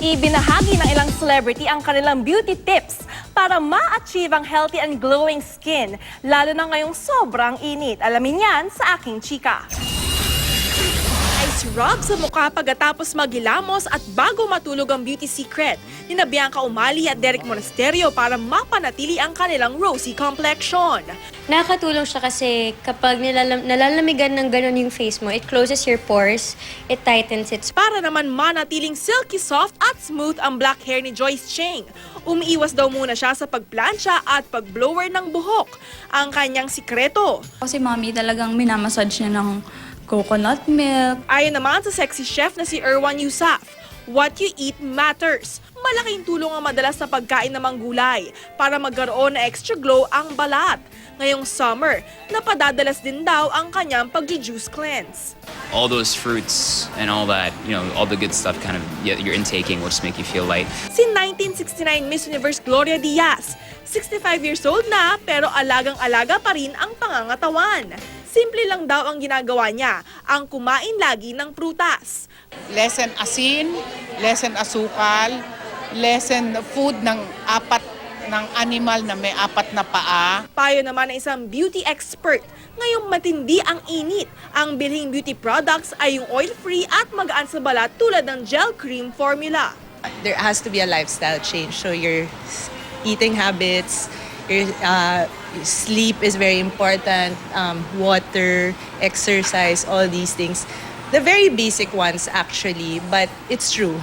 Ibinahagi ng ilang celebrity ang kanilang beauty tips para ma-achieve ang healthy and glowing skin, lalo na ngayong sobrang init. Alamin yan sa aking chika. Ice rub sa mukha pagkatapos maghilamos at bago matulog ang beauty secret ni Bianca Umali at Derek Monasterio para mapanatili ang kanilang rosy complexion. Nakakatulong siya kasi kapag nalalamigan ng ganun yung face mo, it closes your pores, it tightens it. Para naman manatiling silky soft at smooth ang black hair ni Joyce Cheng, umiiwas daw muna siya sa pagplansya at pagblower ng buhok. Ang kanyang sikreto. Kasi mami talagang minamassage niya ng coconut milk. Ayon naman sa sexy chef na si Erwan Yusaf, what you eat matters. Malaking tulong ang madalas na pagkain ng mga gulay para magkaroon na extra glow ang balat. Ngayong summer, napadadalas din daw ang kanyang pag-juice cleanse. All those fruits and all that, all the good stuff kind of you're intaking will just make you feel light. Si 1969 Miss Universe Gloria Diaz, 65 years old na pero alagang-alaga pa rin ang pangangatawan. Simple lang daw ang ginagawa niya, ang kumain lagi ng prutas. Lesen asin, lesen asukal, lesen food ng animal na may 4 na paa. Payo naman ng isang beauty expert, ngayong matindi ang init. Ang bilhing beauty products ay yung oil-free at magaan sa balat tulad ng gel cream formula. There has to be a lifestyle change. So your eating habits, your sleep is very important, water, exercise, all these things. The very basic ones actually, but it's true.